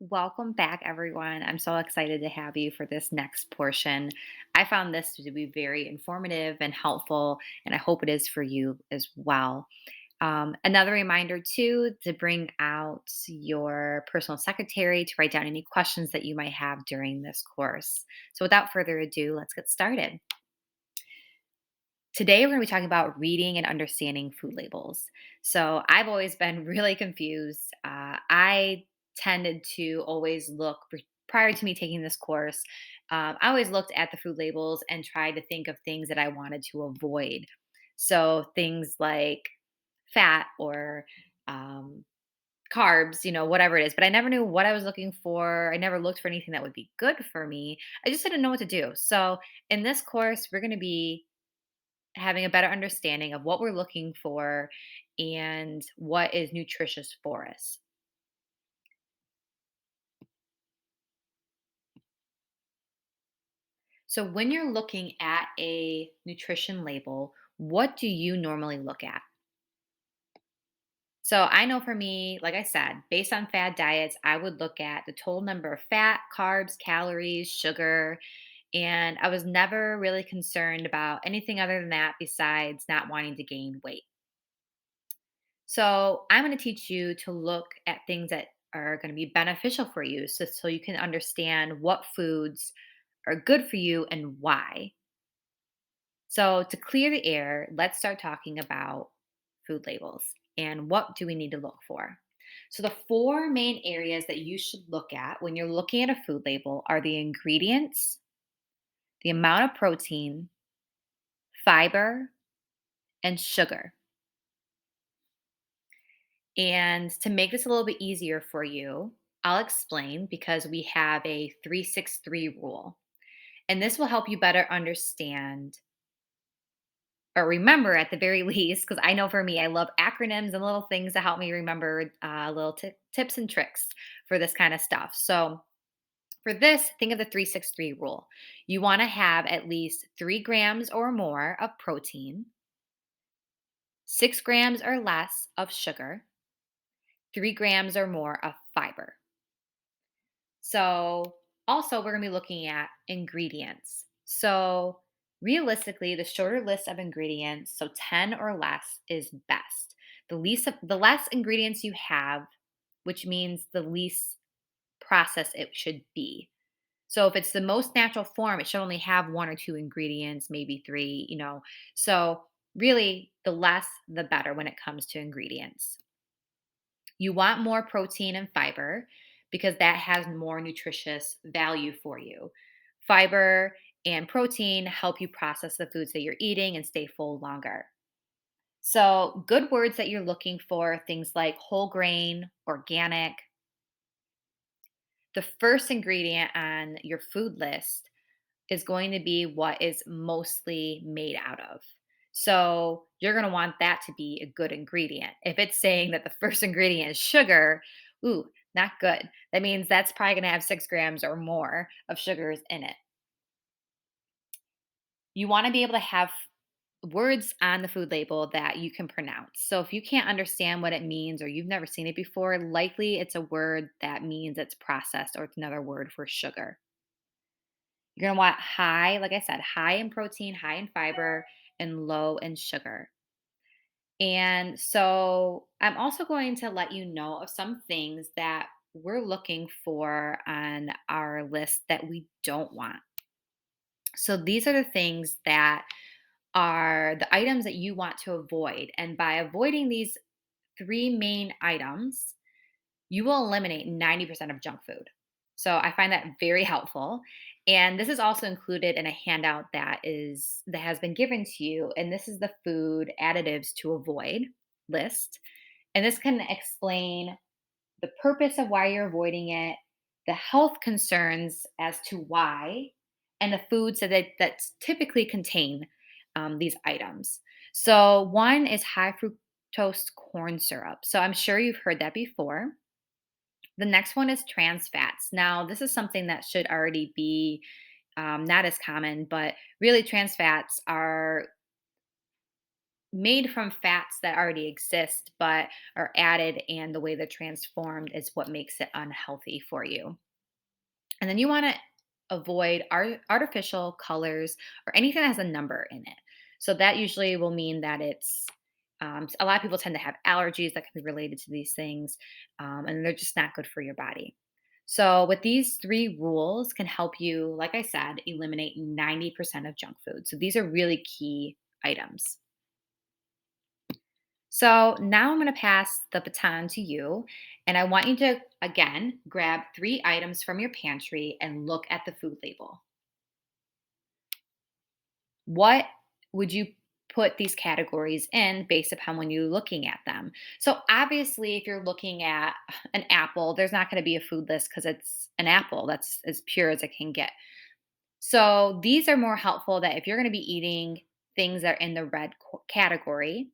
Welcome back, everyone. I'm so excited to have you for this next portion. I found this to be very informative and helpful, and I hope it is for you as well. Another reminder, too, to bring out your personal secretary to write down any questions that you might have during this course. So, without further ado, let's get started. Today, we're going to be talking about reading and understanding food labels. So, I've always been really confused. I tended to always look, prior to me taking this course, I always looked at the food labels and tried to think of things that I wanted to avoid. So, things like fat or um, carbs, whatever it is. But I never knew what I was looking for. I never looked for anything that would be good for me. I just didn't know what to do. So, in this course, we're going to be having a better understanding of what we're looking for and what is nutritious for us. So, when you're looking at a nutrition label, what do you normally look at? So, I know for me, like I said, based on fad diets, I would look at the total number of fat, carbs, calories, sugar, and I was never really concerned about anything other than that besides not wanting to gain weight. So I'm going to teach you to look at things that are going to be beneficial for you so you can understand what foods are good for you and why. So to clear the air, let's start talking about food labels and what do we need to look for. So the four main areas that you should look at when you're looking at a food label are the ingredients, the amount of protein, fiber, and sugar. And to make this a little bit easier for you, I'll explain because we have a 363 rule. And this will help you better understand or remember at the very least, because I know for me, I love acronyms and little things to help me remember little tips and tricks for this kind of stuff. So, for this, think of the 363 rule. You want to have at least 3 grams or more of protein, 6 grams or less of sugar, 3 grams or more of fiber. So, also, we're going to be looking at ingredients. So, realistically, the shorter list of ingredients, so 10 or less, is best. The less ingredients you have, which means the least processed it should be. So, if it's the most natural form, it should only have 1 or 2 ingredients, maybe three. So, really, the less, the better when it comes to ingredients. You want more protein and fiber because that has more nutritious value for you. Fiber and protein help you process the foods that you're eating and stay full longer. So, good words that you're looking for, things like whole grain, organic. The first ingredient on your food list is going to be what is mostly made out of. So you're going to want that to be a good ingredient. If it's saying that the first ingredient is sugar, ooh, not good. That means that's probably going to have 6 grams or more of sugars in it. You want to be able to have words on the food label that you can pronounce. So if you can't understand what it means or you've never seen it before, likely it's a word that means it's processed or it's another word for sugar. You're gonna want high, like I said, high in protein, high in fiber, and low in sugar. And so I'm also going to let you know of some things that we're looking for on our list that we don't want. So these are the things that are the items that you want to avoid. And by avoiding these three main items, you will eliminate 90% of junk food. So I find that very helpful. And this is also included in a handout that has been given to you. And this is the food additives to avoid list. And this can explain the purpose of why you're avoiding it, the health concerns as to why, and the foods that typically contain these items. So one is high fructose corn syrup. So I'm sure you've heard that before. The next one is trans fats. Now, this is something that should already be not as common, but really trans fats are made from fats that already exist but are added, and the way they're transformed is what makes it unhealthy for you. And then you want to avoid artificial colors or anything that has a number in it. So that usually will mean that it's a lot of people tend to have allergies that can be related to these things, and they're just not good for your body. So with these three rules can help you, like I said, eliminate 90% of junk food. So these are really key items. So now I'm going to pass the baton to you. And I want you to, again, grab three items from your pantry and look at the food label. What would you put these categories in based upon when you're looking at them? So, obviously, if you're looking at an apple, there's not going to be a food list because it's an apple. That's as pure as it can get. So these are more helpful that if you're going to be eating things that are in the red category,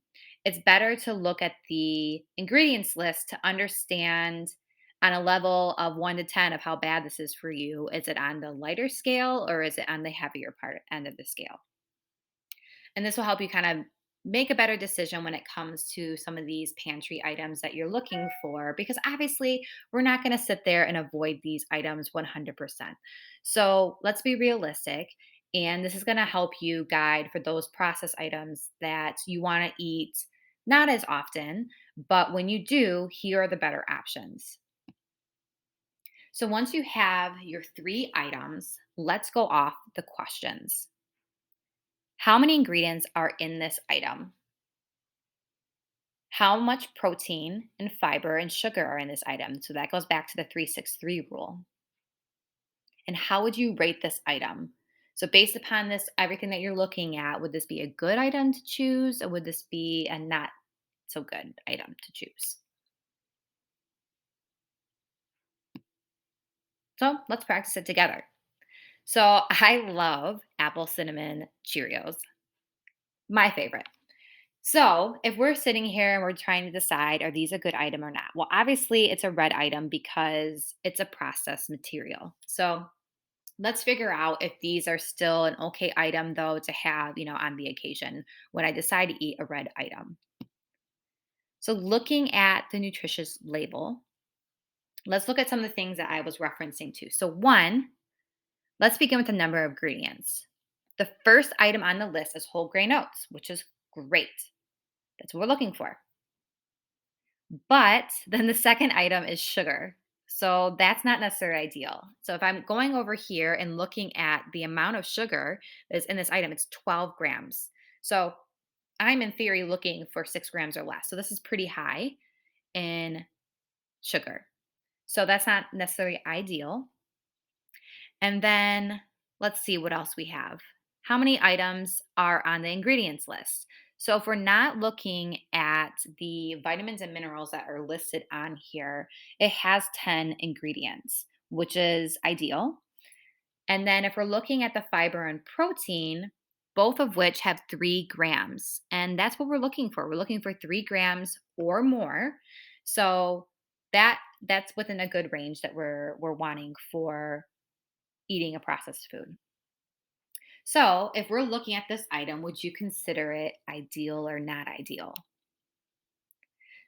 it's better to look at the ingredients list to understand on a level of 1 to 10 of how bad this is for you. Is it on the lighter scale or is it on the heavier part end of the scale? And this will help you kind of make a better decision when it comes to some of these pantry items that you're looking for, because obviously we're not going to sit there and avoid these items 100%. So let's be realistic. And this is going to help you guide for those processed items that you want to eat not as often, but when you do, here are the better options. So once you have your three items, let's go off the questions. How many ingredients are in this item? How much protein and fiber and sugar are in this item? So that goes back to the 363 rule. And how would you rate this item? So, based upon this, everything that you're looking at, would this be a good item to choose or would this be a not so good item to choose? So, let's practice it together. So, I love apple cinnamon Cheerios, my favorite. So, if we're sitting here and we're trying to decide, are these a good item or not? Well, obviously, it's a red item because it's a processed material. So, let's figure out if these are still an okay item, though, to have, on the occasion when I decide to eat a red item. So, looking at the nutritious label, let's look at some of the things that I was referencing to. So, one, let's begin with the number of ingredients. The first item on the list is whole grain oats, which is great. That's what we're looking for. But then the second item is sugar. So that's not necessarily ideal. So if I'm going over here and looking at the amount of sugar that's in this item, it's 12 grams. So I'm in theory looking for 6 grams or less. So this is pretty high in sugar. So that's not necessarily ideal. And then let's see what else we have. How many items are on the ingredients list? So, if we're not looking at the vitamins and minerals that are listed on here, it has 10 ingredients, which is ideal. And then, if we're looking at the fiber and protein, both of which have 3 grams, and that's what we're looking for. We're looking for 3 grams or more. So, that's within a good range that we're wanting for eating a processed food. So, if we're looking at this item, would you consider it ideal or not ideal?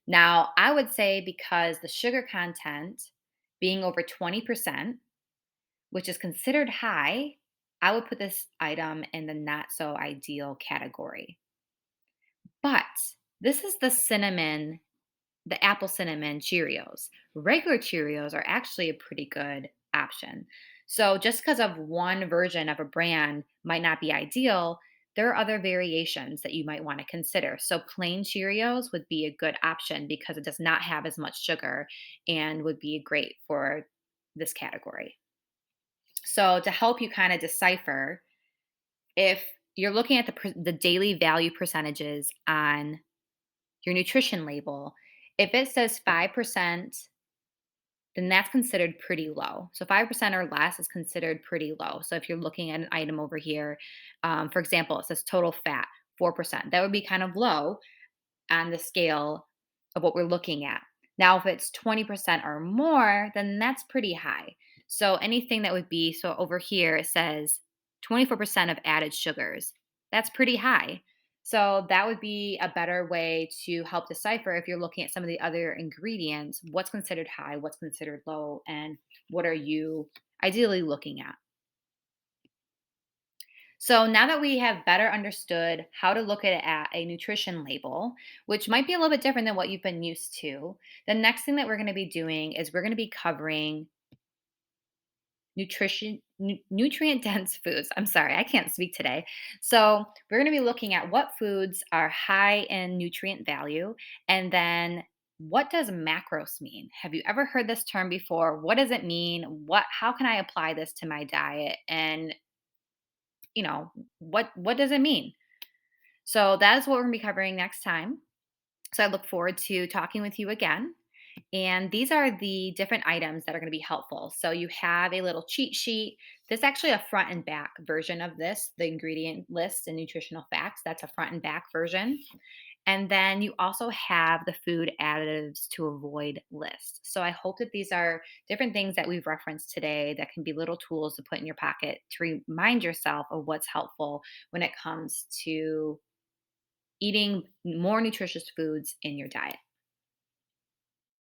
Now, I would say because the sugar content being over 20%, which is considered high, I would put this item in the not so ideal category. But this is the apple cinnamon Cheerios. Regular Cheerios are actually a pretty good option. So, just because of one version of a brand might not be ideal, there are other variations that you might want to consider. So, plain Cheerios would be a good option because it does not have as much sugar and would be great for this category. So, to help you kind of decipher, if you're looking at the daily value percentages on your nutrition label, if it says 5%, then that's considered pretty low. So 5% or less is considered pretty low. So if you're looking at an item over here, for example, it says total fat, 4%. That would be kind of low on the scale of what we're looking at. Now, if it's 20% or more, then that's pretty high. So anything that would be, so over here, it says 24% of added sugars. That's pretty high. So that would be a better way to help decipher if you're looking at some of the other ingredients, what's considered high, what's considered low, and what are you ideally looking at. So now that we have better understood how to look at a nutrition label, which might be a little bit different than what you've been used to, the next thing that we're going to be doing is we're going to be covering nutrient dense foods. I'm sorry, I can't speak today. So, we're going to be looking at what foods are high in nutrient value, and then what does macros mean? Have you ever heard this term before? What does it mean? What how can I apply this to my diet? And, you know, what does it mean? So, that is what we're going to be covering next time. So, I look forward to talking with you again. And these are the different items that are going to be helpful. So you have a little cheat sheet. This is actually a front and back version of this, the ingredient list and nutritional facts. That's a front and back version. And then you also have the food additives to avoid list. So I hope that these are different things that we've referenced today that can be little tools to put in your pocket to remind yourself of what's helpful when it comes to eating more nutritious foods in your diet.